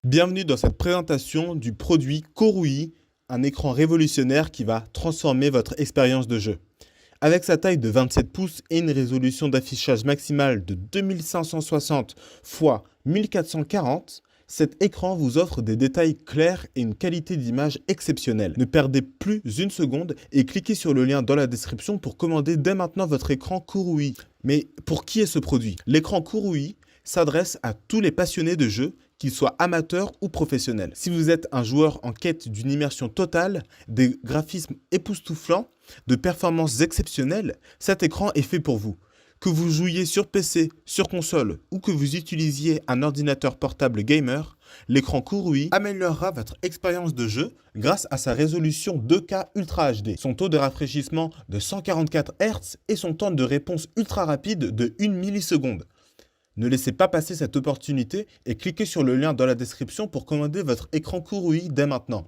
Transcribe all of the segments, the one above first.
Bienvenue dans cette présentation du produit Korui, un écran révolutionnaire qui va transformer votre expérience de jeu. Avec sa taille de 27 pouces et une résolution d'affichage maximale de 2560 x 1440, cet écran vous offre des détails clairs et une qualité d'image exceptionnelle. Ne perdez plus une seconde et cliquez sur le lien dans la description pour commander dès maintenant votre écran Korui. Mais pour qui est ce produit? L'écran Korui s'adresse à tous les passionnés de jeux, qu'ils soient amateurs ou professionnels. Si vous êtes un joueur en quête d'une immersion totale, des graphismes époustouflants, de performances exceptionnelles, cet écran est fait pour vous. Que vous jouiez sur PC, sur console ou que vous utilisiez un ordinateur portable gamer, l'écran Korui améliorera votre expérience de jeu grâce à sa résolution 2K Ultra HD, son taux de rafraîchissement de 144 Hz et son temps de réponse ultra rapide de 1 milliseconde. Ne laissez pas passer cette opportunité et cliquez sur le lien dans la description pour commander votre écran Korui dès maintenant.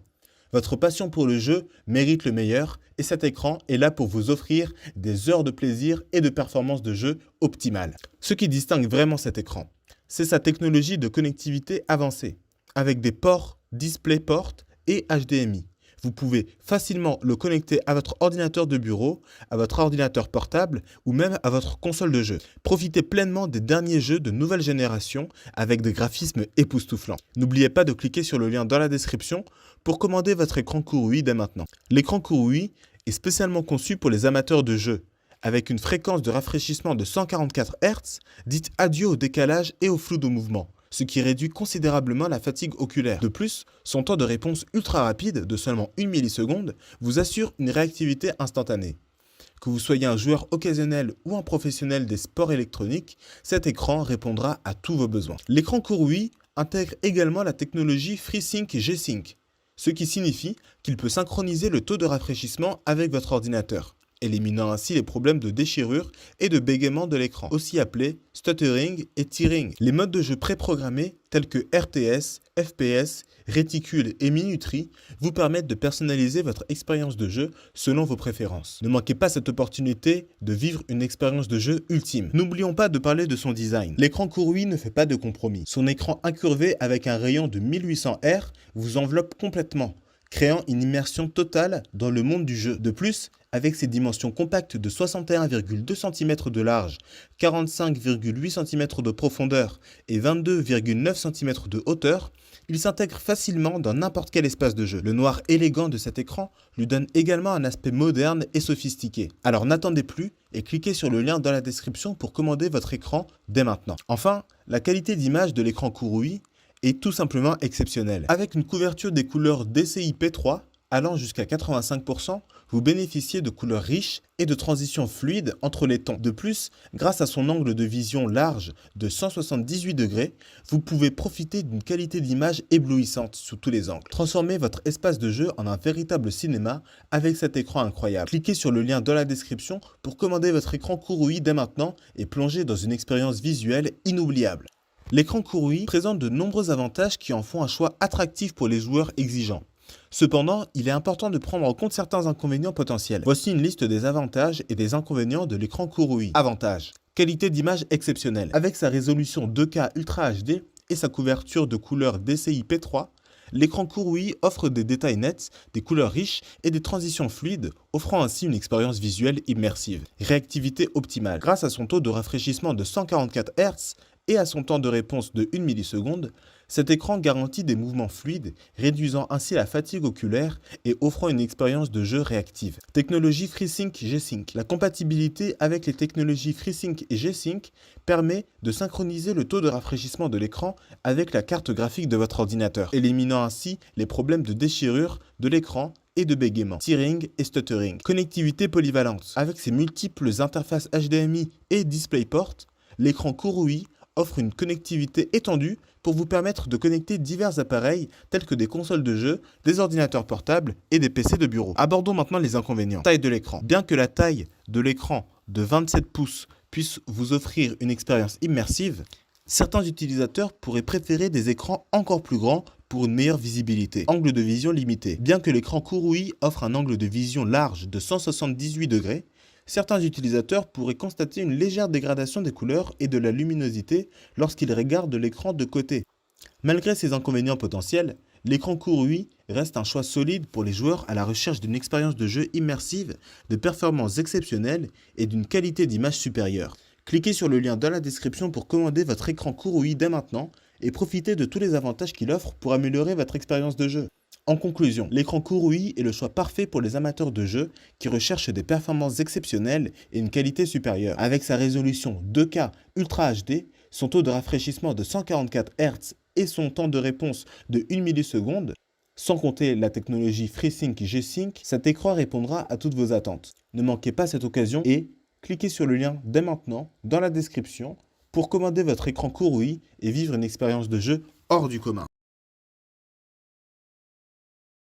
Votre passion pour le jeu mérite le meilleur et cet écran est là pour vous offrir des heures de plaisir et de performance de jeu optimales. Ce qui distingue vraiment cet écran, c'est sa technologie de connectivité avancée, avec des ports DisplayPort et HDMI. Vous pouvez facilement le connecter à votre ordinateur de bureau, à votre ordinateur portable ou même à votre console de jeu. Profitez pleinement des derniers jeux de nouvelle génération avec des graphismes époustouflants. N'oubliez pas de cliquer sur le lien dans la description pour commander votre écran Korui dès maintenant. L'écran Korui est spécialement conçu pour les amateurs de jeux. Avec une fréquence de rafraîchissement de 144 Hz, dites adieu au décalage et au flou de mouvement, ce qui réduit considérablement la fatigue oculaire. De plus, son temps de réponse ultra rapide de seulement 1 milliseconde vous assure une réactivité instantanée. Que vous soyez un joueur occasionnel ou un professionnel des sports électroniques, cet écran répondra à tous vos besoins. L'écran Korui intègre également la technologie FreeSync G-Sync, ce qui signifie qu'il peut synchroniser le taux de rafraîchissement avec votre ordinateur, éliminant ainsi les problèmes de déchirure et de bégaiement de l'écran, aussi appelés stuttering et tearing. Les modes de jeu préprogrammés tels que RTS, FPS, réticule et minuterie vous permettent de personnaliser votre expérience de jeu selon vos préférences. Ne manquez pas cette opportunité de vivre une expérience de jeu ultime. N'oublions pas de parler de son design. L'écran Korui ne fait pas de compromis. Son écran incurvé avec un rayon de 1800 R vous enveloppe complètement, créant une immersion totale dans le monde du jeu. De plus, avec ses dimensions compactes de 61,2 cm de large, 45,8 cm de profondeur et 22,9 cm de hauteur, il s'intègre facilement dans n'importe quel espace de jeu. Le noir élégant de cet écran lui donne également un aspect moderne et sophistiqué. Alors n'attendez plus et cliquez sur le lien dans la description pour commander votre écran dès maintenant. Enfin, la qualité d'image de l'écran Korui est tout simplement exceptionnelle. Avec une couverture des couleurs DCI-P3 allant jusqu'à 85%, vous bénéficiez de couleurs riches et de transitions fluides entre les tons. De plus, grâce à son angle de vision large de 178 degrés, vous pouvez profiter d'une qualité d'image éblouissante sous tous les angles. Transformez votre espace de jeu en un véritable cinéma avec cet écran incroyable. Cliquez sur le lien dans la description pour commander votre écran Korui dès maintenant et plonger dans une expérience visuelle inoubliable. L'écran Korui présente de nombreux avantages qui en font un choix attractif pour les joueurs exigeants. Cependant, il est important de prendre en compte certains inconvénients potentiels. Voici une liste des avantages et des inconvénients de l'écran Korui. Avantages. Qualité d'image exceptionnelle. Avec sa résolution 2K Ultra HD et sa couverture de couleurs DCI P3, l'écran Korui offre des détails nets, des couleurs riches et des transitions fluides, offrant ainsi une expérience visuelle immersive. Réactivité optimale. Grâce à son taux de rafraîchissement de 144 Hz et à son temps de réponse de 1 milliseconde, cet écran garantit des mouvements fluides, réduisant ainsi la fatigue oculaire et offrant une expérience de jeu réactive. Technologie FreeSync G-Sync. La compatibilité avec les technologies FreeSync et G-Sync permet de synchroniser le taux de rafraîchissement de l'écran avec la carte graphique de votre ordinateur, éliminant ainsi les problèmes de déchirure de l'écran et de bégaiement, tearing et stuttering. Connectivité polyvalente. Avec ses multiples interfaces HDMI et DisplayPort, l'écran Korui offre une connectivité étendue pour vous permettre de connecter divers appareils tels que des consoles de jeux, des ordinateurs portables et des PC de bureau. Abordons maintenant les inconvénients. Taille de l'écran. Bien que la taille de l'écran de 27 pouces puisse vous offrir une expérience immersive, certains utilisateurs pourraient préférer des écrans encore plus grands pour une meilleure visibilité. Angle de vision limité. Bien que l'écran Korui offre un angle de vision large de 178 degrés, certains utilisateurs pourraient constater une légère dégradation des couleurs et de la luminosité lorsqu'ils regardent l'écran de côté. Malgré ces inconvénients potentiels, l'écran court reste un choix solide pour les joueurs à la recherche d'une expérience de jeu immersive, de performances exceptionnelles et d'une qualité d'image supérieure. Cliquez sur le lien dans la description pour commander votre écran court dès maintenant et profitez de tous les avantages qu'il offre pour améliorer votre expérience de jeu. En conclusion, l'écran court est le choix parfait pour les amateurs de jeux qui recherchent des performances exceptionnelles et une qualité supérieure. Avec sa résolution 2K Ultra HD, son taux de rafraîchissement de 144 Hz et son temps de réponse de 1 milliseconde, sans compter la technologie FreeSync G-Sync, cet écran répondra à toutes vos attentes. Ne manquez pas cette occasion et cliquez sur le lien dès maintenant dans la description pour commander votre écran court et vivre une expérience de jeu hors du commun.